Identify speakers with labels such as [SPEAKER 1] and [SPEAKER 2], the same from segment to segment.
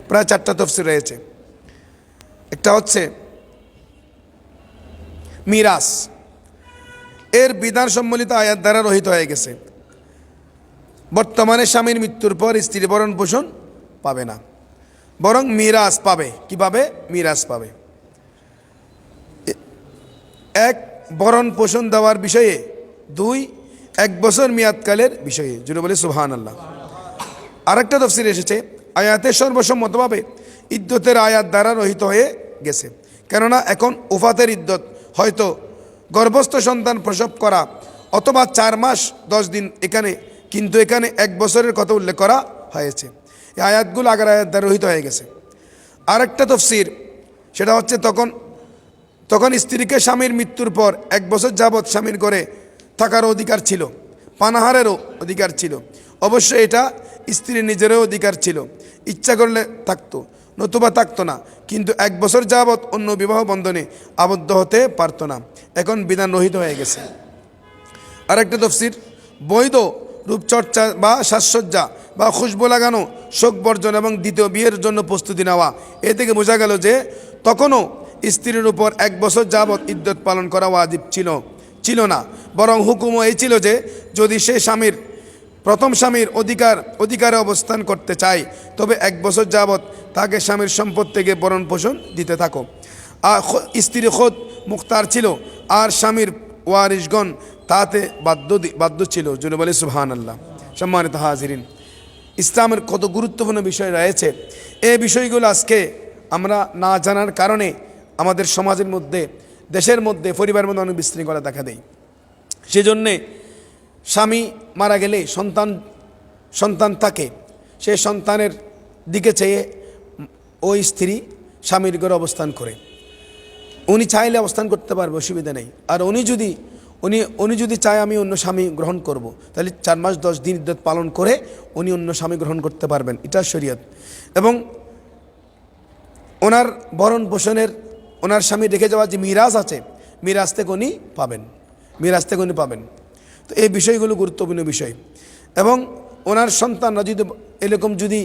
[SPEAKER 1] প্রায় 4টা তাফসীর রয়েছে। একটা হচ্ছে মিরাস, এর বিধান সম্বলিত আয়াত দ্বারা রহিত হয়ে গেছে। বর্তমানে স্বামীর মৃত্যুর পর স্ত্রী ভরণ পোষণ পাবে না, বরং মিরাস পাবে। কি পাবে? মিরাস পাবে। এক, ভরণ পোষণ দেওয়ার বিষয়ে। 2, 1 বছর মেয়াদকালের বিষয়ে। জুড়ে বলে সুবহানাল্লাহ। আরেকটা তাফসীর এসেছে, আয়াতের সর্বসম্মতভাবে ইদ্যতের আয়াত দ্বারা রহিত হয়ে গেছে, কেননা এখন উফাতের ইদ্যত হয়তো গর্ভস্থ সন্তান প্রসব করা অথবা 4 মাস 10 দিন, কিন্তু এখানে 1 বছরের কথা উল্লেখ করা হয়েছে। এই আয়াতগুলো আগের আয়াত দ্বারা রহিত হয়ে গেছে। আরেকটা তাফসীর, সেটা হচ্ছে তখন স্ত্রীকে স্বামীর মৃত্যুর পর 1 বছর যাবৎ স্বামীর ঘরে থাকার অধিকার ছিল, পানাহারেরও অধিকার ছিল। অবশ্যই এটা স্ত্রীর নিজেরও অধিকার ছিল, ইচ্ছা করলে থাকতো নতুবা থাকতো না, কিন্তু 1 বছর যাবৎ অন্য বিবাহ বন্ধনে আবদ্ধ হতে পারতো না। এখন বিধান রহিত হয়ে গেছে। আরেকটা তাফসীর, বৈধ রূপচর্চা বা সাজসজ্জা বা খুশবু লাগানো, শোক বর্জন এবং দ্বিতীয় বিয়ের জন্য প্রস্তুতি নেওয়া। এ থেকে বোঝা গেল যে তখনও স্ত্রীর উপর 1 বছর যাবৎ ইদ্যত পালন করা ওয়াজিব ছিল না, বরং হুকুমও এই ছিল যে যদি সে প্রথম স্বামীর অধিকারে অবস্থান করতে চায়, তবে 1 বছর যাবৎ তাকে স্বামীর সম্পদ থেকে ভরণ পোষণ দিতে থাকো। আর স্ত্রী খোদ মুখতার ছিল, আর স্বামীর ওয়ারিশগণ তাতে বাধ্য ছিল। জুড়ে বলে সুবহানাল্লাহ। সম্মানিত হাজিরিন, ইসলামের কত গুরুত্বপূর্ণ বিষয় রয়েছে। এই বিষয়গুলো আজকে আমরা না জানার কারণে আমাদের সমাজের মধ্যে, দেশের মধ্যে, পরিবারের মধ্যে অনেক বিশৃঙ্খলা দেখা দেয়। সেজন্যে স্বামী মারা গেলে সন্তান থাকে, সে সন্তানের দিকে চেয়ে ওই স্ত্রী স্বামীর ঘরে অবস্থান করে। উনি চাইলে অবস্থান করতে পারবে, অসুবিধা নেই। আর উনি যদি চায় আমি অন্য স্বামী গ্রহণ করব, তাহলে 4 মাস 10 দিন ইদ্যত পালন করে উনি অন্য স্বামী গ্রহণ করতে পারবেন। এটা শরীয়ত। এবং ওনার ভরণ পোষণের, ওনার স্বামী রেখে যাওয়া যে মিরাজ আছে, মিরাজ থেকে উনি পাবেন। তো এই বিষয়গুলো গুরুত্বপূর্ণ বিষয়। এবং ওনার সন্তানরা যদি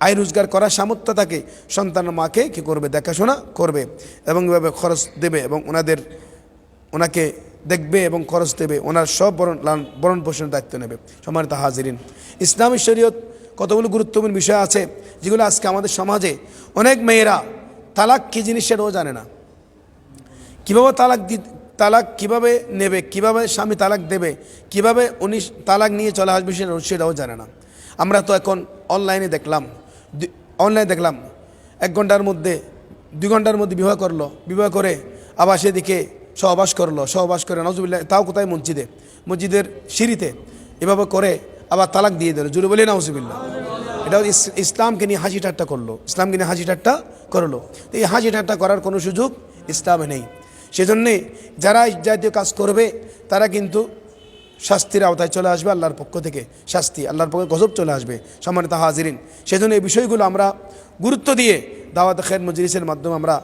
[SPEAKER 1] আয় রোজগার করার সামর্থ্য থাকে, সন্তানের মাকে কী করবে? দেখাশোনা করবে এবং এভাবে খরচ দেবে এবং ওনাকে দেখবে এবং খরচ দেবে, ওনার সব ভরণ পোষণের দায়িত্ব নেবে। সম্মানিত হাজিরিন, ইসলামী শরীয়ত কতগুলো গুরুত্বপূর্ণ বিষয় আছে যেগুলো আজকে আমাদের সমাজে অনেক মেয়েরা তালাক কী জিনিস সেটাও জানে না। কীভাবে তালাক কীভাবে নেবে, কীভাবে স্বামী তালাক দেবে, কীভাবে উনি তালাক নিয়ে চলে আসবে সেটাও জানে না। আমরা তো এখন অনলাইনে দেখলাম 1 ঘন্টার মধ্যে 2 ঘন্টার মধ্যে বিবাহ করে আবার সেদিকে সহবাস করে নাউজুবিল্লাহ, তাও কোথায়? মসজিদের সিঁড়িতে এভাবে করে আবার তালাক দিয়ে দিল। জুড়ে বলে নাউজুবিল্লাহ। এটাও ইসলামকে নিয়ে হাসি ঠাট্টা করলো। তো এই হাসি ঠাট্টা করার কোনো সুযোগ ইসলামে নেই। সেজন্যে যারা জাতীয় কাজ করবে তারা কিন্তু শাস্তির আওতায় চলে আসবে, আল্লাহর পক্ষ থেকে শাস্তি, আল্লাহর পক্ষে গজব চলে আসবে। সম্মানিত হাজিরিন, সেজন্য এই বিষয়গুলো আমরা গুরুত্ব দিয়ে দাওয়াত খায়ের মজলিসের মাধ্যমে আমরা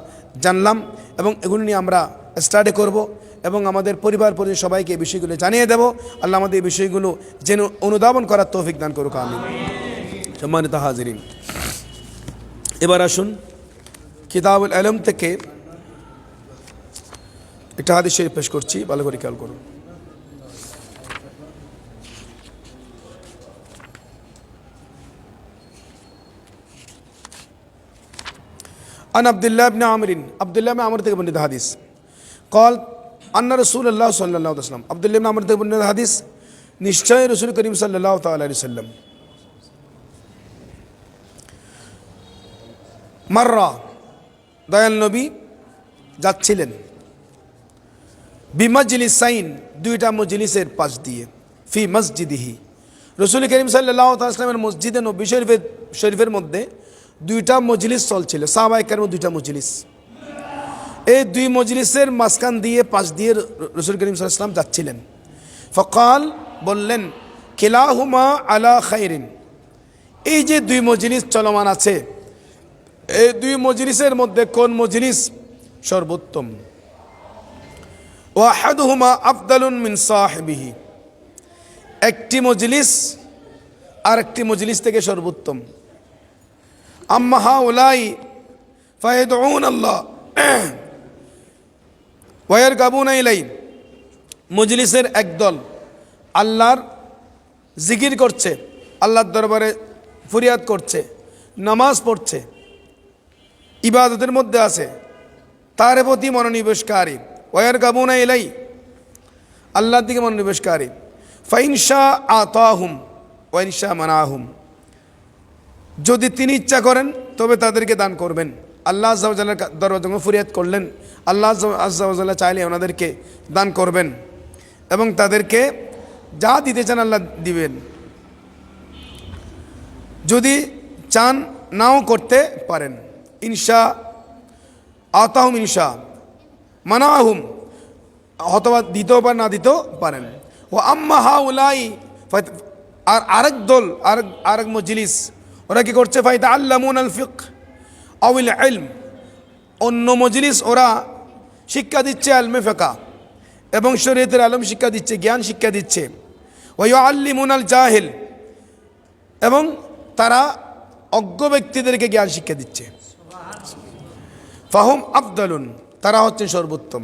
[SPEAKER 1] জানলাম এবং এগুলো নিয়ে আমরা স্টাডি করব এবং আমাদের পরিবার সবাইকে এই বিষয়গুলো জানিয়ে দেব। আল্লাহ আমাদের এই বিষয়গুলো যেন অনুধাবন করার তৌফিক দান করুক, আমিন। সম্মানিত হাজিরিন, এবার আসুন কিতাবুল ইলম থেকে একটা হাদিস শরীফ পেশ করছি, ভালো করে খেয়াল করুন। আন আব্দুল্লাহ ইবনে আমর থেকে বর্ণিত হাদিস, قال আন্না রাসূলুল্লাহ সাল্লাল্লাহু আলাইহি ওয়াসাল্লাম, আব্দুল্লাহ ইবনে আমর থেকে বর্ণিত হাদিস, নিশ্চয় রাসূল করিম সাল্লাল্লাহু তাআলা আলাইহি ওয়াসাল্লাম মাররা, দয়াল নবী যাচ্ছিলেন, বিমাজলিসাইন, 2টা মজলিসের পাশ দিয়ে, ফি মসজিদিহি, রাসূল করিম সাল্লাল্লাহু তাআলা আলাইহি ওয়াসাল্লামের মসজিদে নববী শরীফের মধ্যে 2টা মজলিস চলছিল, সাহাবায়ে কেরামের 2টা মজলিস। এই 2 মজলিসের মাঝখান দিয়ে পাশ দিয়ে রাসূল করিম সাল্লাল্লাহু আলাইহি ওয়াসাল্লাম যাচ্ছিলেন। ফাকাল, বললেন, কিলাহুমা আলা খাইরিন, এই যে 2 মজলিস চলমান আছে, এই 2 মজলিসের মধ্যে কোন মজলিস সর্বোত্তম? ওয়াহাদুহুমা আফদালুন মিন সাহিবিহি, একটি মজলিস আরেকটি মজলিস থেকে সর্বোত্তম। আম্মা হাউলাই ফায়াদউন আল্লাহ ওয়া ইয়ারকাবুনা ইলাই, মজলিসের একদল আল্লাহর জিকির করছে, আল্লাহর দরবারে ফরিয়াদ করছে, নামাজ পড়ছে, ইবাদতের মধ্যে আছে, তার প্রতি মনোনিবেশকারী। ওয়া ইয়ারকাবুনা ইলাই, আল্লাহর দিকে মনোনিবেশকারী। ফাইনশা আতাহুম ওয়া ইনশা মানাহুম, যদি তিনি ইচ্ছা করেন তবে তাদেরকে দান করবেন। আল্লাহ আযজা ওয়া জাল্লার দরবারে যখন ফরিয়াদ করলেন, আল্লাহ আযজা ওয়া জাল্লা চাইলে ওনাদেরকে দান করবেন এবং তাদেরকে যা দিতে চান আল্লাহ দিবেন। যদি চান নাও করতে পারেন। ইনশা আতাহুম ইনশা মানাহুম, অথবা দিতেও পারেন না দিতেও পারেন। ও আম্মা হাউলাই, আর আরেক দল আরেক মজলিস ওরা কি করছে? ফায়াতাআল্লামুন আল ফিকহ আউল ইলম, অন্য মজলিস ওরা শিক্ষা দিচ্ছে ইলমে ফিকহ এবং শরীয়তের আলম শিক্ষা দিচ্ছে, জ্ঞান শিক্ষা দিচ্ছে। ওয়া ইউআল্লিমুন আল জাহিল, এবং তারা অজ্ঞ ব্যক্তিদেরকে জ্ঞান শিক্ষা দিচ্ছে। ফাহুম আফদালুন, তারা হচ্ছেন সর্বোত্তম।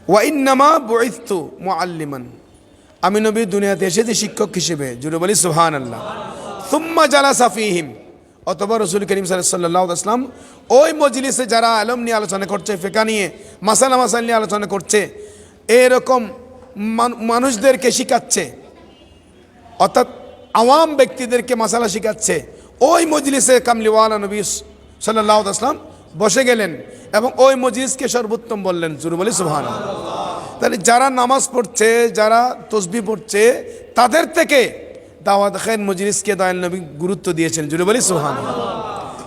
[SPEAKER 1] ওয়া ইন্নামা বুইসতু মুআল্লিমান, আমি নবী দুনিয়াতে এসেছি শিক্ষক হিসেবে। জুড়ে বলি সুবহানাল্লাহ। সুম্মা জালাসা ফীহিম, অথবা রাসূল করিম সাল্লাল্লাহু আলাইহি ওয়াসাল্লাম ওই মজলিসে যারা ইলম নিয়ে আলোচনা করছে, ফিকহ নিয়ে মাসাইল নিয়ে আলোচনা করছে, এরকম মানুষদেরকে শিখাচ্ছে, অর্থাৎ আওয়াম ব্যক্তিদেরকে মাসালা শিখাচ্ছে। ওই মজলিসে কামলিওয়ালা নবী সাল্লাল্লাহু আলাইহি ওয়াসাল্লাম বসে গেলেন এবং ওই মজলিসকে সর্বোত্তম বললেন। জুড়ে বলি সুবহানাল্লাহ। তাহলে যারা নামাজ পড়ছে, যারা তসবিহ পড়ছে, তাদের থেকে দাওয়াত খায়ের মজলিসকে দয়াল নবী গুরুত্ব দিয়েছেন। জুড়ে বলি সুবহানাল্লাহ।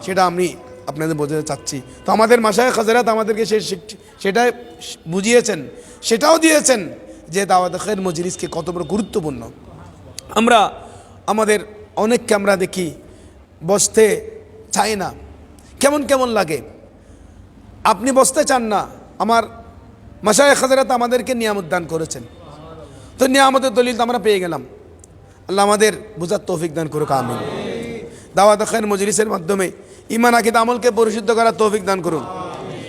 [SPEAKER 1] সেটা আমি আপনাদের বোঝাতে চাচ্ছি। তো আমাদের মাশায়েখ হযরত আমাদেরকে সেটা বুঝিয়েছেন, সেটাও দিয়েছেন যে দাওয়াত খায়ের মজলিসকে কত বড় গুরুত্বপূর্ণ। আমরা আমাদের অনেককে আমরা দেখি বসতে চাই না, কেমন কেমন লাগে। আপনি বসতে চান না, আমার মাশায়েখ হযরত আমাদেরকে নিয়ামত দান করেছেন, তো নিয়ামতের দলিল তো আমরা পেয়ে গেলাম। আল্লাহ আমাদের বুঝার তৌফিক দান করুক, আমিন। দাওয়াত খায়ের মজলিসের মাধ্যমে ঈমান আকীদ আমলকে পরিশুদ্ধ করার তৌফিক দান করুন।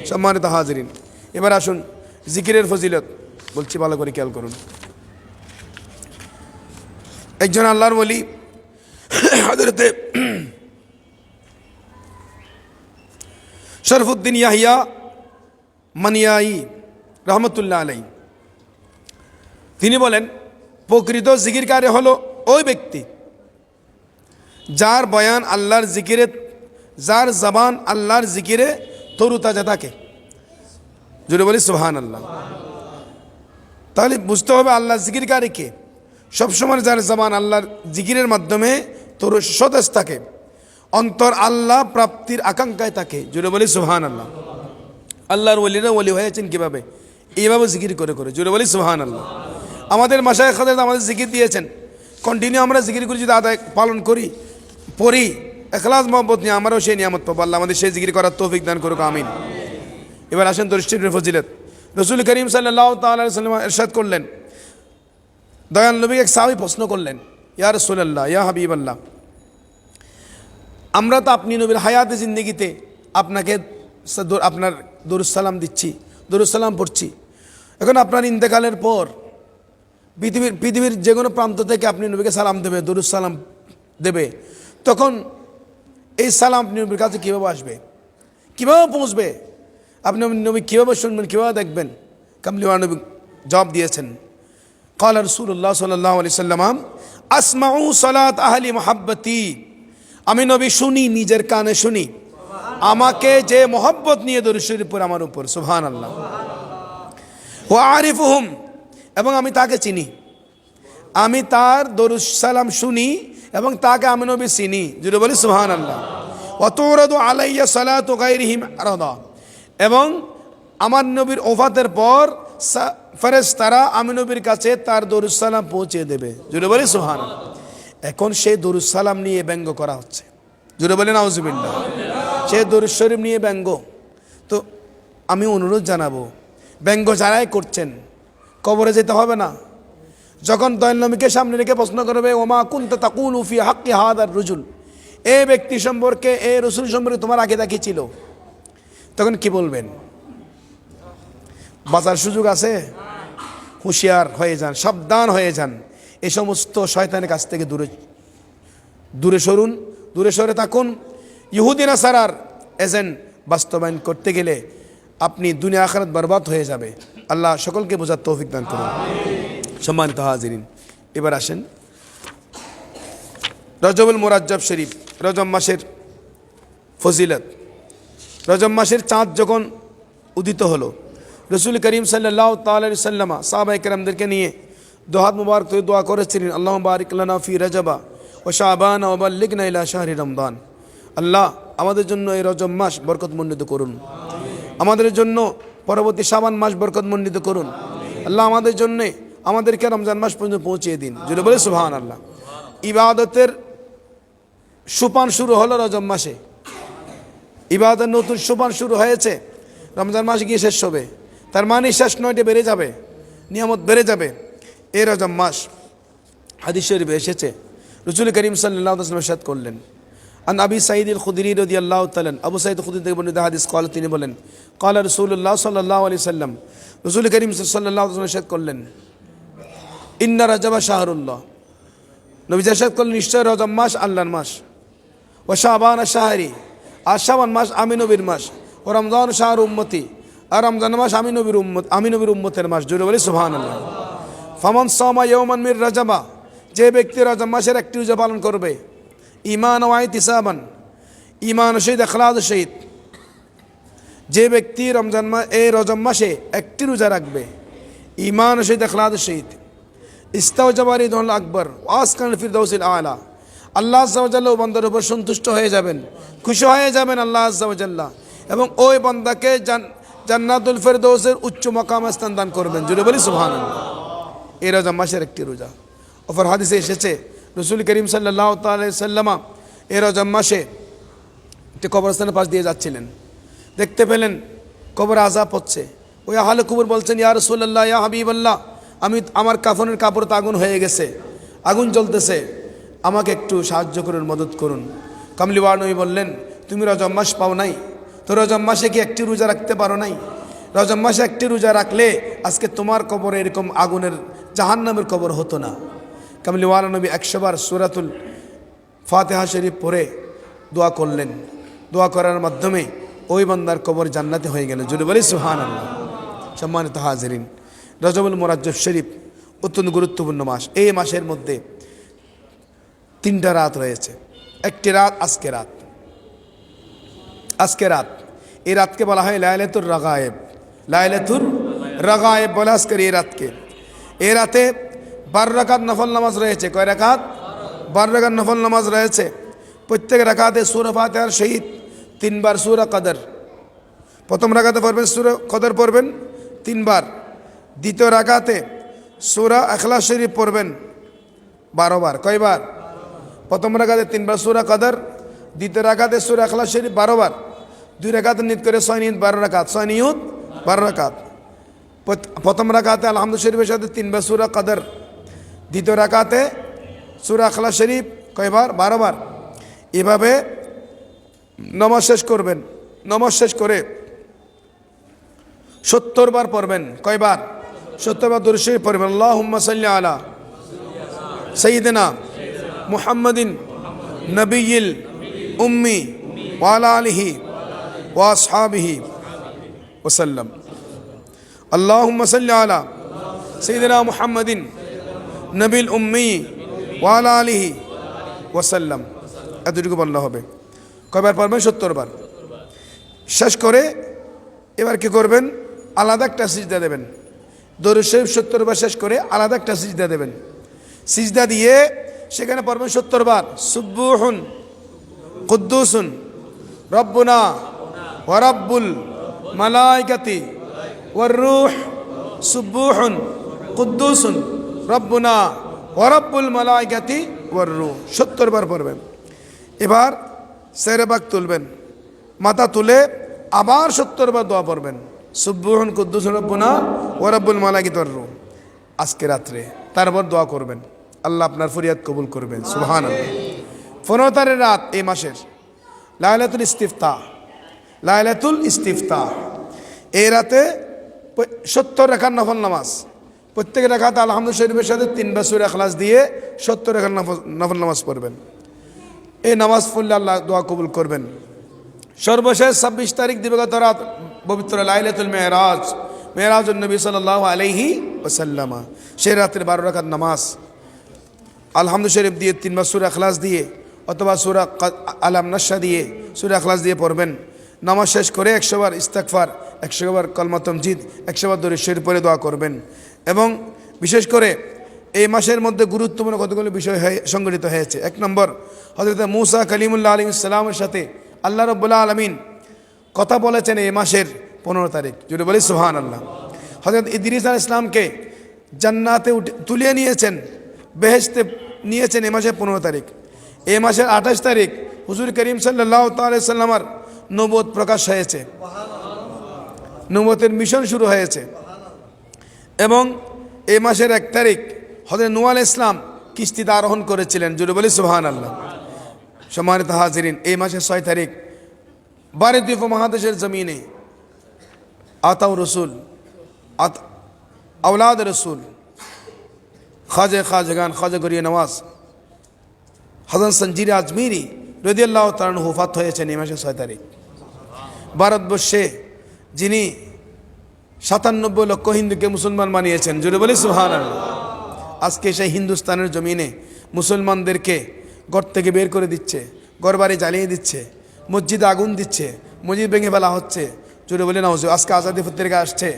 [SPEAKER 1] সম্মানিত হাজিরিন, এবার আসুন জিকিরের ফজিলত বলছি, ভালো করে খেয়াল করুন। একজন আল্লাহর ওলি হযরতে শরফুদ্দিন ইয়াহিয়া মানিয়াই রহমতুল্লাহ আলাইহি, তিনি বলেন প্রকৃত জিকিরকারী হলো ওই ব্যক্তি যার বয়ান আল্লাহর জিকিরে, যার জবান আল্লাহর জিকিরে তরুতাজা থাকে। জুড়ে বলি সুবহানাল্লাহ। তাহলে বুঝতে হবে আল্লাহর জিকিরকারী কে? সবসময় যার জবান আল্লাহর জিকিরের মাধ্যমে তরু সতেজ থাকে, অন্তর আল্লাহ প্রাপ্তির আকাঙ্ক্ষায় থাকে। জুড়ে বলি সুবহানাল্লাহ। আল্লাহর ওলিরা ওলি হয়েছেন কিভাবে? এইভাবে জিকির করে করে। জুড়ে বলি সুবহানাল্লাহ। আমাদের মাশায়েখ হযরত আমাদের জিকির দিয়েছেন, কন্টিনিউ আমরা জিকিরগুলি যদি আদায় পালন করি, পড়ি, ইখলাস মহব্বত নিয়ে, আমরাও সেই নিয়ামত পাবো। আল্লাহ আমাদের সেই জিকির করার তৌফিক দান করুক, আমিন। এবার আসেন দরুদের ফজিলত। রাসূল করিম সাল্লাল্লাহু তাআলা আলাইহি ওয়াসাল্লাম ইরশাদ করলেন, দয়াল নবীকে এক সাহাবী প্রশ্ন করলেন, ইয়া রাসূলুল্লাহ, ইয়া হাবিবাল্লাহ, আমরা তো আপনি নবীর হায়াতে জিন্দেগিতে আপনাকে আপনার দরুদ সালাম দিচ্ছি, দরুদ সালাম পড়ছি। এখন আপনার ইন্তেকালের পর পৃথিবীর যে কোনো প্রান্ত থেকে আপনি নবীকে সালাম দেবে, দরুদ সালাম দেবে, তখন এই সালাম আপনি নবীর কাছে কীভাবে আসবে, কীভাবে পৌঁছবে? আপনি নবী কীভাবে শুনবেন, কীভাবে দেখবেন? কামলিওয়ালা নবী জবাব দিয়েছেন, ক্বালা রাসূলুল্লাহ সাল্লাল্লাহু আলাইহি ওয়াসাল্লাম, আসমাউ সালাত আহলি মুহাব্বতি, আমি নবী শুনি, নিজের কানে শুনি আমাকে যে মোহাব্বত নিয়ে দরুদ শরীফ পড়ে আমার উপর। সুবহানাল্লাহ। ওয়া আরিফুহুম, এবং আমি তাকে চিনি, আমি তার দরুদ সালাম শুনি এবং তাকে আমি নবী চিনি। যদি বলি সুবহানাল্লাহ। ওয়া তুরাদু আলাইয়া সালাতু গায়রিহিম আরাদা, এবং আমার নবীর ওফাতের পর ফেরেশতারা আমি নবীর কাছে তার দরুদ সালাম পৌঁছে দেবে। যদি বলি সুবহানাল্লাহ। এখন সেই দরুদ সালাম নিয়ে ব্যঙ্গ করা হচ্ছে। জুড়ে বলেন নাউজুবিল্লাহ। সেই দরুদ শরীফ নিয়ে ব্যঙ্গ। তো আমি অনুরোধ জানাবো, ব্যঙ্গ যারাই করছেন কবরে যেতে হবে না। যখন দয়াল নবীকে সামনে রেখে প্রশ্ন করবে, ওমা কুনতা তাকুলু ফি হাক্কি হাদার রুজুল, এই ব্যক্তি সম্পর্কে, এই রসুল সম্পর্কে তোমার আকিদা কি ছিল? তখন কি বলবেন? বাঁচার সুযোগ আছে? হুঁশিয়ার হয়ে যান, সাবধান হয়ে যান। এই সমস্ত শয়তানের কাছ থেকে দূরে সরুন, দূরে সরে থাকুন। ইহুদি নাসারার এজেন্ট বাস্তবায়ন করতে গেলে আপনি দুনিয়া আখিরাত বরবাদ হয়ে যাবে। আল্লাহ সকলকে বোঝার তৌফিক দান করুন। সম্মানিত হাজিরিন, এবার আসেন রজবুল মুরাজ্জব শরীফ, রজব মাসের ফজিলত। রজব মাসের চাঁদ যখন উদিত হলো, রসুল করিম সাল্লাল্লাহু তাআলা আলাইহি সাল্লাম সাহাবায়ে কেরামদেরকে নিয়ে দুহাত মুবারক তুলে দোয়া করেছিলেন, আল্লাহুম্মা বারিক লানা ফি রজবা ওয়া শাবান ওয়া বাল্লিগনা ইলা শাহরি রমদান। আল্লাহ আমাদের জন্য এই রজব মাস বরকতমণ্ডিত করুন, আমাদের জন্য পরবর্তী শাবান মাস বরকতমণ্ডিত করুন। আল্লাহ আমাদের জন্য আমাদেরকে রমজান মাস পর্যন্ত পৌঁছিয়ে দিন। জোরে বলে সুবহানাল্লাহ। ইবাদতের সোপান শুরু হলো রজব মাসে, ইবাদতের নতুন সোপান শুরু হয়েছে, রমজান মাস গিয়ে শেষ হবে। তার মানে শেষ নয়টা বেড়ে যাবে, নিয়ামত বেড়ে যাবে। এই রজব মাস হাদিস শরীফে এসেছে, রাসূল করিম সাল্লাল্লাহু আলাইহি ওয়াসাল্লাম ইরশাদ করলেন, আন আবি সাঈদ আল খুদরি রাদিয়াল্লাহু তাআলা, আবু সাঈদ খুদরি থেকে বর্ণিত হাদিস, قال তিনি বলেন, قال রাসূলুল্লাহ সাল্লাল্লাহু আলাইহি ওয়াসাল্লাম, রাসূল করিম সাল্লাল্লাহু আলাইহি ওয়াসাল্লাম ইরশাদ করলেন, ইন্না রাজাবা শাহরুল্লাহ, নবী ইরশাদ করলেন নিশ্চয় রজব মাস আল্লাহর মাস, ওয়া শাবান শাহরি, আর শাবান মাস আমি নবীর মাস, ও রমজান শাহর উম্মতি, আর রমজান মাস আমি নবীর উম্মতের মাস। জোরে বলি সুবহানাল্লাহ। ফামান সামা ইয়াওমান মির রাজাবা, যে ব্যক্তি রজব মাসের একটি রোজা পালন করবে, ঈমান ওয়া ইহতিসাবান, ঈমান ও শহীদ, ইখলাস ও শহীদ, যে ব্যক্তি এই রজব মাসে একটি রোজা রাখবে, ঈমান ও শহীদ, ইখলাস ও শহীদ, ইস্তাওজাবা রিদুল আকবর ওয়াসকান ফিরদাউসিল আলা, আল্লাহ আযজা ওয়া জাল্লা বান্দার উপর সন্তুষ্ট হয়ে যাবেন, খুশি হয়ে যাবেন আল্লাহ আযজা ওয়া জাল্লা, এবং ওই বান্দাকে জান্নাতুল ফিরদাউসের উচ্চ মাকাম স্থান দান করবেন। জোরে বলি সুবহানাল্লাহ। এই রজব মাসের একটি রোজা। অপর হাদিসে এসেছে, রাসূল করিম সাল্লাল্লাহু তাআলা আলাইহি ওয়াসাল্লাম এই রজব মাসে একটি কবরস্থানের পাশ দিয়ে যাচ্ছিলেন, দেখতে পেলেন কবরে আযাব হচ্ছে। ওই আহলে কবর বলছেন, ইয়া রাসূলুল্লাহ, ইয়া হাবিবাল্লাহ, আমার কাফনের কাপড় তো আগুন হয়ে গেছে, আগুন জ্বলতেছে, আমাকে একটু সাহায্য করুন, মদত করুন। কামলিওয়ালা নবী বললেন, তুমি রজব মাস পাও নাই তো রজব মাসে কি একটি রোজা রাখতে পারো নাই? রজব মাসে একটি রোজা রাখলে আজকে তোমার কবরে এরকম আগুনের জাহান্নামের কবর হতো না। কামলিওয়ালা নবী 100 বার সূরাতুল ফাতিহা শরীফ পড়ে দোয়া করলেন, দোয়া করার মাধ্যমে ওই বান্দার কবর জান্নাতে হয়ে গেল। জোরে বলি সুবহানাল্লাহ। সম্মানিত হাজিরিন, রজবুল মুরাজ্জব শরীফ অত্যন্ত গুরুত্বপূর্ণ মাস। এই মাসের মধ্যে 3টা রাত রয়েছে। একটি রাত আজকে রাত, এই রাতকে বলা হয় লাইলাতুর রাগায়েব। লাইলাতুর রাগায়েব বলে আজকের এই রাতকে। এই রাতে 12 রাকাত নফল নামাজ রয়েছে। কয় রাকাত? 12 রাকাত নফল নামাজ রয়েছে। প্রত্যেক রাকাতে সূরা ফাতিহার সহিত 3 বার সূরা কদর। প্রথম রাকাতে পড়বেন সূরা কদর পড়বেন 3 বার। দ্বিতীয় রাকাতে সূরা ইখলাস শরীফ পড়বেন 12 বার। কয়বার? প্রথম রাকাতে 3 বার সূরা কদর, দ্বিতীয় রাকাতে সূরা ইখলাস শরীফ 12 বার। 2 রাকাতে নিয়ত করে 6 নিয়ত 12 রাকাত, 6 নিয়ত 12 রাকাত। প্রথম রাকাতে আলহামদুলিল্লাহ শরীফের সাথে 3 বার সূরা কদর, দ্বিতীয় রাকাতে সূরা ইখলাস শরীফ কয়বার? 12 বার। এভাবে নামাজ শেষ করবেন। নামাজ শেষ করে 70 বার পড়বেন। কয়বার? 70 বার দরুদ শরীফ পড়বেন। আল্লাহুম্মা সাল্লি আলা সাইয়্যিদিনা মুহাম্মাদিন নবিয়্যিল উম্মি ওয়া আলা আলিহি ওয়া আসহাবিহি ওয়া সাল্লাম। আল্লাহুম্মা সাল্লি আলা সাইয়্যিদিনা মুহাম্মাদিন নবিল উম্মি ওয়া আলা আলিহি ওয়া সাল্লাম। এতটুকু বললে হবে। কয়বার পড়বেন? 70 বার। শেষ করে এবার কি করবেন? আলাদা একটা সিজদা দেবেন। দরুদ শরীফ 70 বার শেষ করে আলাদা একটা সিজদা দেবেন। সিজদা দিয়ে সেখানে পড়বেন 70 বার সুবহুন কুদ্দুসুন রব্বুনা ওয়া রাব্বুল মালাইকাতি ওয়ার রূহ সুবহুন কুদ্দুসুন রব্বুনা ওয়া রাব্বুল মালাইকাতি ওয়ার রূহ 70 বার পড়বেন। এবার সেরেবাক তুলবেন, মাথা তুলে আবার 70 বার দোয়া পড়বেন, সুবহুন কুদ্দুসুন রব্বুনা ওয়া রাব্বুল মালাইকাতি ওয়ার রূহ। আজকে রাত্রে তারপর দোয়া করবেন, আল্লাহ আপনার ফরিয়াদ কবুল করবেন। সুবহানাল্লাহ। 15 তারিখ রাত এই মাসের লাইলাতুল ইস্তিফতা, লাইলাতুল ইস্তিফতা। এই রাতে 70 রাকাত নফল নামাজ, প্রত্যেক রাকাত আলহামদুলিল্লাহ শরীফের সাথে 3 বার সূরা ইখলাস দিয়ে 70 রাকাত নফল নামাজ পড়বেন। এই নামাজ পড়লে আল্লাহ দোয়া কবুল করবেন। সর্বশেষ 26 তারিখ দিবাগত রাত পবিত্র লাইলাতুল মেরাজ, মেরাজুন নবী সাল্লাল্লাহু আলাইহি ওয়াসাল্লাম। সেই রাতের 12 রাকাত নামাজ আলহামদুলিল্লাহ শরীফ দিয়ে 3 বার সূরা ইখলাস দিয়ে অথবা সূরা আলাম নাশা দিয়ে সূরা ইখলাস দিয়ে পড়বেন। নামাজ শেষ করে 100 বার ইস্তিগফার, 100 বার কালমা তামজিদ, 100 বার দরুদ শরীফ পড়ে দোয়া করবেন। এবং বিশেষ করে এই মাসের মধ্যে গুরুত্বপূর্ণ কতগুলো বিষয় সংগঠিত হয়েছে। 1 নম্বর, হযরত মূসা কালিমুল্লাহ আলাইহিস সালামের সাথে আল্লাহ রাব্বুল আলামিন কথা বলেছেন এই মাসের 15 তারিখ। যদি বলি সুবহানাল্লাহ। হযরত ইদ্রিস আলাইহিস সালামকে জান্নাতে তুলে নিয়েছেন, বেহেশতে নিয়েছেন এই মাসের 15 তারিখ। এই মাসের 28 তারিখ হুজুর করিম সাল্লাল্লাহু তাআলা আলাইহি সাল্লামের নবুয়ত প্রকাশ হয়েছে, নবুয়তের মিশন শুরু হয়েছে। এবং এই মাসের 1 তারিখ হযরত নূহ আলাইহিস সালাম কিস্তিতে আরোহণ করেছিলেন। জোরে বলি সুবহানাল্লাহ। সম্মানিত হাজিরিন, এই মাসের 6 তারিখ ভারতীয় উপমহাদেশের জমিনে আতাউ রসুল, আওলাদ রসুল, খাজগান খাজা গরিয়া নওয়াজ হাসান সঞ্জির আজমিরি রাদিয়াল্লাহু তাআলা আনহু ওফাত হয়েছেন এই মাসের 6 তারিখ। ভারতবর্ষে যিনি 97 লক্ষ হিন্দুকে মুসলমান বানিয়েছেন, জোরে বলি সুবহানাল্লাহ। আজকে সেই হিন্দুস্তানের জমিনে মুসলমানদেরকে ঘর থেকে বের করে দিচ্ছে, ঘরবাড়ি জ্বালিয়ে দিচ্ছে, মসজিদে আগুন দিচ্ছে, মসজিদ ভেঙে ফেলা হচ্ছে। জোরে বলি না। আজকে আজাদি পত্রিকা আসছে,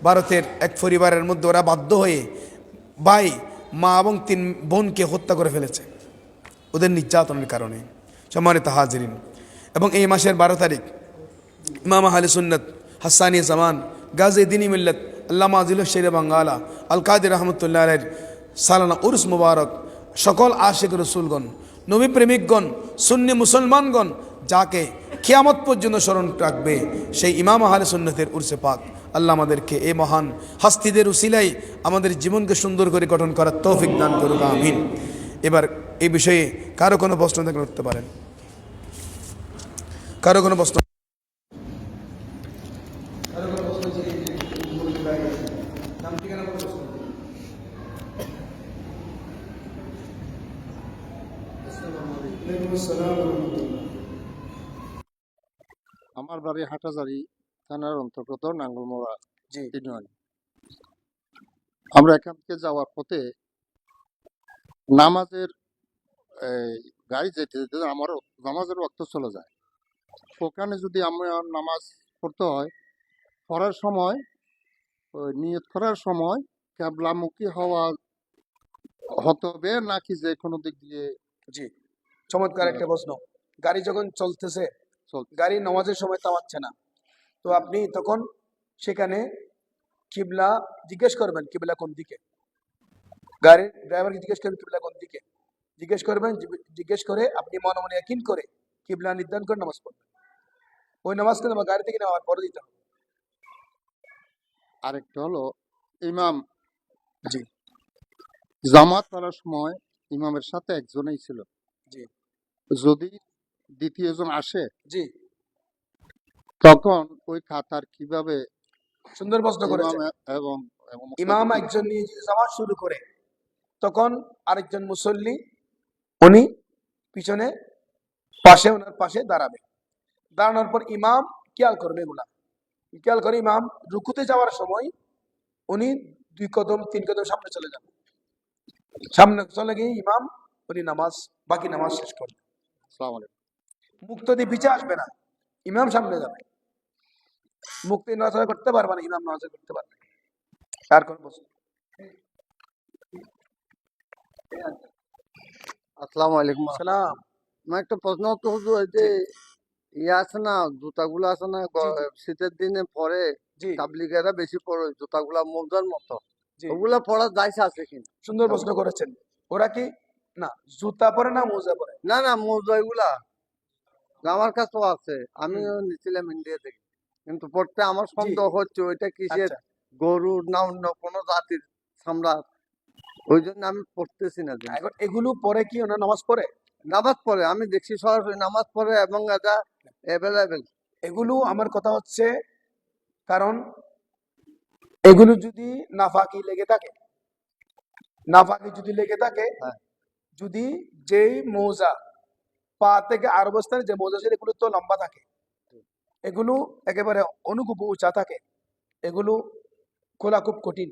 [SPEAKER 1] ভারতের এক পরিবারের মধ্যে ওরা বাধ্য হয়ে ভাই, মা এবং 3 বোনকে হত্যা করে ফেলেছে ওদের নির্যাতনের কারণে। সম্মানিত হাজিরিন, এবং এই মাসের 12 তারিখ ইমাম আহলে সুন্নাত হাসানি জামান গাজী দ্বীন-ই মিল্লাত আল্লামা আজিলুশ শের বাঙ্গালা আল কাদের রহমতুল্লাহ আলাইহির সালানা উরস মুবারক সকল আশিক রসুলগণ, নবী প্রেমিকগণ, সুন্নি মুসলমানগণ যাকে কিয়ামত পর্যন্ত স্মরণ রাখবে সেই ইমাম আহলে সুন্নাতের উরসে পাক। আল্লাহ আমাদেরকে এই মহান হাস্তিদের উসিলাই আমাদের জীবনকে সুন্দর করে গঠন করার তৌফিক দান করুক, আমিন। এবার এই বিষয়ে কারো কোনো প্রশ্ন থাকলে করতে পারেন। কারো কোনো প্রশ্ন?
[SPEAKER 2] আমার বাড়ি হাটাজারি থানার অন্তর্গত নাঙ্গলমোড়া ইউনিয়ন। আমরা এখান থেকে যাওয়ার পথে নামাজের গাড়ি যেতে যেতে আমার নামাজের ওয়াক্ত চলে যায়। ওখানে যদি আমরা নামাজ পড়তে হয়, পড়ার সময় নিয়ত করার সময় কিবলামুখী হওয়া হতে হবে নাকি যে কোনো দিক দিয়ে?
[SPEAKER 1] জি, চমৎকার একটা প্রশ্ন। গাড়ি যখন চলতেছে, গাড়ি নামাজের সময় থামাচ্ছে না, তো আপনি তখন সেখানে কিবলা জিজ্ঞেস করবেন, কিবলা কোন দিকে। গাড়ির ড্রাইভারকে জিজ্ঞেস করবেন কিবলা কোন দিকে, জিজ্ঞেস করবেন। জিজ্ঞেস করে আপনি মনে মনে ইয়াকিন করে কিবলা নির্ধারণ করে নামাজ পড়বেন। ওই নামাজ কিন্তু আমার গাড়ি থেকে নেওয়ার পরে দিতে হবে।
[SPEAKER 2] আরেকটা হলো ইমাম
[SPEAKER 1] জি
[SPEAKER 2] জামাত করার সময় ইমামের সাথে একজনই ছিল,
[SPEAKER 1] জি
[SPEAKER 2] যদি দ্বিতীয়জন আসে
[SPEAKER 1] জি
[SPEAKER 2] তখন ওই কাতার কিভাবে?
[SPEAKER 1] সুন্দর প্রশ্ন করেছেন।
[SPEAKER 2] এবং
[SPEAKER 1] ইমাম একজন নিয়ে যদি জামাত শুরু করে, তখন আরেকজন মুসল্লি উনি পিছনে পাশে ওনার পাশে দাঁড়াবে। দাঁড়ানোর পর ইমাম খেয়াল করবে, এগুলা খেয়াল করে ইমাম রুকুতে যাওয়ার সময় উনি 2 কদম 3 কদম সামনে চলে যাবে। সামনে চলে গিয়ে ইমাম উনি বাকি নামাজ শেষ করবে।
[SPEAKER 2] আসসালামু আলাইকুম।
[SPEAKER 1] মুক্ত দিয়ে পিছিয়ে আসবে না, ইমাম সামনে যাবে। মুক্তি নজর করতে পারবে না, ইমাম নজর করতে পারবে। আর কোন প্রশ্ন?
[SPEAKER 2] আসসালামু আলাইকুম।
[SPEAKER 1] সালাম।
[SPEAKER 2] আমার একটা প্রশ্ন তো হুজুর, এই যে আছে না জুতাগুলো আছে না, শীতের দিনে পরে তাবলিগেরা বেশি পরে জুতাগুলা মোজার মতো, ওগুলা পরা যাইছে আছে কিনা?
[SPEAKER 1] সুন্দর প্রশ্ন করেছেন। ওরা কি না জুতা পরে না মোজা পরে?
[SPEAKER 2] না না, মোজা এগুলা আমার কাছেও আছে, আমিও নিছিলাম ইন্ডিয়া থেকে, কিন্তু পড়তে আমার সন্দেহ হচ্ছে ওইটা কিসের, গরুর না অন্য কোনো জাতির চামড়া, ওই জন্য আমি পড়তেছি না।
[SPEAKER 1] এখন এগুলো পরে কি ওনার নামাজ পড়ে?
[SPEAKER 2] নামাজ পড়ে, আমি দেখছি সরাসরি নামাজ পড়ে এবং এটা অ্যাভেলেবেল।
[SPEAKER 1] এগুলো আমার কথা হচ্ছে, কারণ এগুলো যদি নাফাকি লেগে থাকে, নাফাকি যদি লেগে থাকে,
[SPEAKER 2] হ্যাঁ।
[SPEAKER 1] যদি যেই মোজা পা থেকে আর অবস্থানে যে মোজা ছিল এগুলো তো লম্বা থাকে, এগুলো একেবারে অনুকুপ উঁচা থাকে, এগুলো খোলা খুব কঠিন।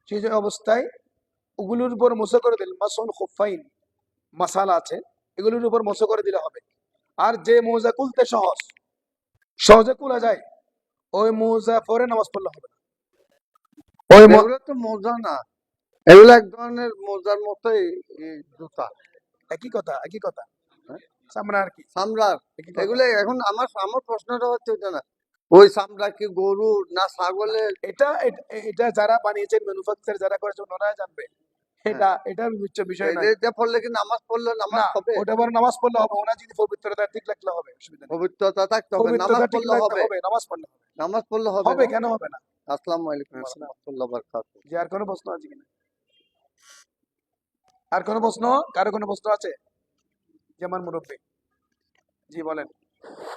[SPEAKER 1] সেই যে অবস্থায় ওগুলোর উপর মশা করে দিল মাসন খুফাইন মাসালা আছে, এগুলোর উপর মশা করে দিলে হবে। আর যে মোজা খুলতে সহজ, সহজে খোলা যায়, ওই মোজা পরে নামাজ পড়লে হবে না। ওই
[SPEAKER 2] এগুলো তো মোজা না, এগুলো এক ধরনের মোজার মতোই জুতা।
[SPEAKER 1] একই কথা, একই কথা,
[SPEAKER 2] হ্যাঁ?
[SPEAKER 1] সামনে আর কি
[SPEAKER 2] চামড়ার।
[SPEAKER 1] একই কথা।
[SPEAKER 2] এগুলো এখন আমার আমার প্রশ্নটা হচ্ছে ওইটা না, ওই চামড়া কি গরু না ছাগলের?
[SPEAKER 1] এটা যারা বানিয়েছেন, ম্যানুফ্যাকচার যারা করেছে ওনারা জানবে। এটা এটা বিবেচ্য বিষয় নয়।
[SPEAKER 2] এটা পড়লে কি নামাজ পড়লে নামাজ
[SPEAKER 1] না,
[SPEAKER 2] হবে?
[SPEAKER 1] ওটা বড় নামাজ পড়লে হবে, ওনা যদি পবিত্রতা ঠিক রাখলে হবে, অসুবিধা নেই।
[SPEAKER 2] পবিত্রতা থাকতে হবে, নামাজ
[SPEAKER 1] পবিত্রতা ঠিক
[SPEAKER 2] পড়লে
[SPEAKER 1] রাখতে
[SPEAKER 2] হবে।
[SPEAKER 1] হবে, নামাজ পড়লে হবে।
[SPEAKER 2] নামাজ পড়লে হবে
[SPEAKER 1] হবে,
[SPEAKER 2] না?
[SPEAKER 1] কেন হবে না?
[SPEAKER 2] আসসালামু আলাইকুম ওয়া
[SPEAKER 1] আসসালাম।
[SPEAKER 2] রাহমাতুল্লাহি ওয়া বারাকাতুহু।
[SPEAKER 1] যে আর কোনো প্রশ্ন আছে কিনা? আর কোনো প্রশ্ন? কারো কোনো প্রশ্ন আছে? যেমন মুরব্বী, জি বলেন,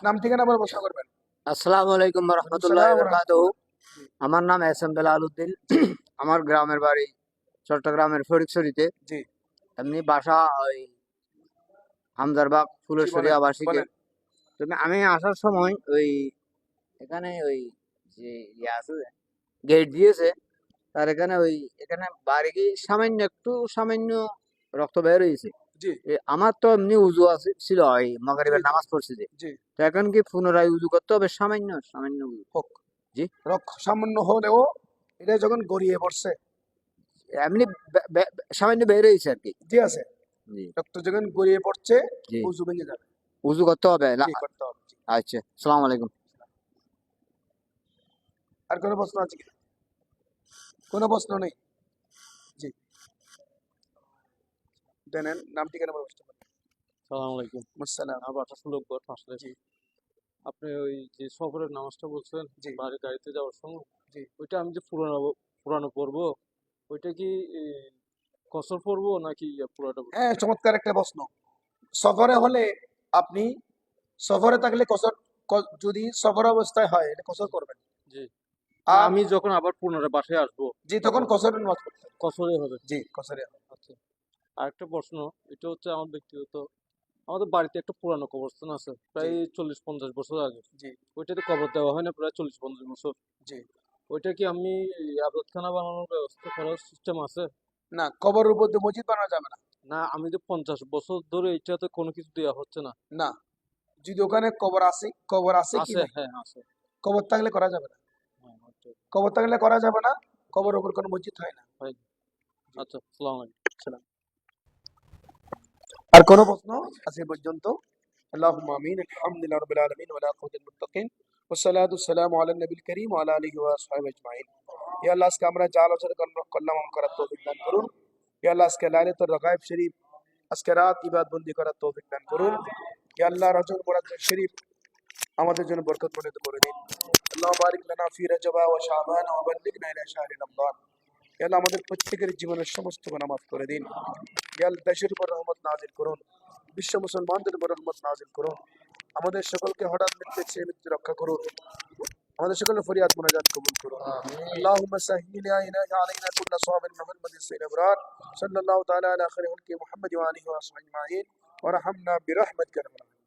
[SPEAKER 1] নাম ঠিকানা বলে প্রশ্ন করবেন।
[SPEAKER 3] আসসালামু আলাইকুম রহমতুল্লাহ
[SPEAKER 1] আসসালাম ওয়া
[SPEAKER 3] বরকাতুহু।
[SPEAKER 1] রাহমাতুল্লাহ। জি
[SPEAKER 3] আমার নাম এস এম বেলাল উদ্দিন।
[SPEAKER 1] জি
[SPEAKER 3] আমার গ্রামের বাড়ি চট্টগ্রামের ফটিকছড়িতে।
[SPEAKER 1] জি
[SPEAKER 3] এমনি বাসা ওই হামজারবাগ
[SPEAKER 1] জি
[SPEAKER 3] ফুলেশ্বরী
[SPEAKER 1] বলেন
[SPEAKER 3] আবাসিকে।
[SPEAKER 1] বলেন।
[SPEAKER 3] তবে আমি আসার সময় ওই এখানে ওই যে ইয়ে আছে, গেট দিয়েছে, তার এখানে ওই এখানে বাড়ি গিয়ে সামান্য রক্ত বের হয়েছে।
[SPEAKER 1] জি
[SPEAKER 3] আমার তো এমনি উজু আছে ছিল, ওই
[SPEAKER 1] জি
[SPEAKER 3] মাগরিবের
[SPEAKER 1] জি
[SPEAKER 3] নামাজ পড়ছি যে।
[SPEAKER 1] জি
[SPEAKER 3] তো এখন কি পুনরায় উজু করতে হবে? সামান্য সামান্য উজু।
[SPEAKER 1] হোক,
[SPEAKER 3] জি,
[SPEAKER 1] সামান্য হলেও এটা যখন গড়িয়ে পড়ছে,
[SPEAKER 3] এমনি সামান্য বের হয়েছে আর কি।
[SPEAKER 1] জি আছে,
[SPEAKER 3] জি
[SPEAKER 1] রক্ত যখন গড়িয়ে পড়ছে
[SPEAKER 3] জি,
[SPEAKER 1] উজু ভেঙে যাবে।
[SPEAKER 3] উজু করতে হবে
[SPEAKER 1] জি করতে হবে। জি।
[SPEAKER 3] আচ্ছা, সালাম আলাইকুম।
[SPEAKER 1] আর কোনো প্রশ্ন আছে কি? কোনো প্রশ্ন নেই? জি জানেন, নাম ঠিকানা বলে প্রশ্ন করেন।
[SPEAKER 4] সালাম আলাইকুম।
[SPEAKER 1] আসসালাম।
[SPEAKER 4] আমার বাসা সুলভগড় আসলে।
[SPEAKER 1] জি
[SPEAKER 4] আপনি ওই যে সফরের নামাজটা বলছেন
[SPEAKER 1] জি
[SPEAKER 4] বাড়ি গাড়িতে যাওয়ার সময়,
[SPEAKER 1] জি।
[SPEAKER 4] ওইটা আমি যে পুরানো পড়বো, ওইটা কি কসর পড়বো নাকি পুরাটা পড়বো?
[SPEAKER 1] হ্যাঁ, চমৎকার একটা প্রশ্ন। সফরে হলে আপনি, সফরে থাকলে কসর, যদি সফর অবস্থায় হয় এটা কসর করবেন।
[SPEAKER 4] জি।
[SPEAKER 1] আর
[SPEAKER 4] আমি যখন আবার পুনরায় বাসায় আসবো
[SPEAKER 1] জি তখন কসর নামাজ পড়তে হবে।
[SPEAKER 4] কসরে হবে।
[SPEAKER 1] জি কসরে হবে।
[SPEAKER 4] আচ্ছা, আরেকটা প্রশ্ন, এটা হচ্ছে আমার ব্যক্তিগত, আমাদের বাড়িতে একটা পুরানো কবরস্থান আছে
[SPEAKER 1] জি
[SPEAKER 4] প্রায় 40-50 বছর আগে।
[SPEAKER 1] জি
[SPEAKER 4] ওইটাতে কবর দেওয়া হয় না প্রায় 40-50 বছর।
[SPEAKER 1] জি।
[SPEAKER 4] ওইটা কি আমি আবদখানা বানানোর ব্যবস্থা করার সিস্টেম আছে?
[SPEAKER 1] না, কবরের উপর দিয়ে মসজিদ বানানো যাবে না।
[SPEAKER 4] না, আমি যে 50 বছর ধরে এটাতে কোনো কিছু দেওয়া হচ্ছে না।
[SPEAKER 1] না, যদি ওখানে কবর আছে কি
[SPEAKER 4] আছে,
[SPEAKER 1] নাই,
[SPEAKER 4] হ্যাঁ আছে।
[SPEAKER 1] কবর থাকলে করা যাবে না।
[SPEAKER 4] হ্যাঁ, আচ্ছা,
[SPEAKER 1] কবর থাকলে করা যাবে না, কবরের উপর কোনো মসজিদ হয় না।
[SPEAKER 4] হয়। আচ্ছা, সালাম আলাইকুম।
[SPEAKER 1] সালাম। আর কোনো প্রশ্ন আছে এ পর্যন্ত? আল্লাহুম্মা আমিন। আলহামদুলিল্লাহি রাব্বিল আলামিন ওয়া লা কুওয়াতা মুত্তাকিন ওয়াসসালাতু ওয়াসসালামু আলা নবিল কারীম ওয়া আলা আলিহি ওয়া আসহাবিহি আজমাইন। ইয়া আল্লাহ, আজকে আমরা যা আলোচনা করলাম আমল করার তৌফিক দান করুন। ইয়া আল্লাহ, আজকে লাইলাতুর রাগাইব শরীফ, আজকে রাত ইবাদত বন্দি করার তৌফিক দান করুন। ইয়া আল্লাহ, রজব মুরাজ্জব শরীফ আমাদের জন্য বরকত মণ্ডিত করে দিন। আল্লাহ বারিক লানা ফি রজবা ওয়া শাবান ওয়া বাল্লিগনা ইলা শাহরি রমজান। ইয়া আল্লাহ, আমাদের প্রত্যেকের জীবনের সমস্ত গুনাহ মাফ করে দিন। ইয়া আল্লাহ, দেশের উপর রহমত নাযিল করুন, বিশ্ব মুসলমানদের উপর রহমত নাযিল করুন। আমাদের সকলকে হঠাৎ মৃত্যু রক্ষা করুন। আমাদের সকলের ফরিয়াদ মুনাজাত কবুল করুন। اللهم سهل يا إلهي علينا كل صواب محمد السيد أبرار صلى الله تعالى على خير خلق محمد وآله وصحبه أجمعين ورحمنا برحمتك يا رب العالمين.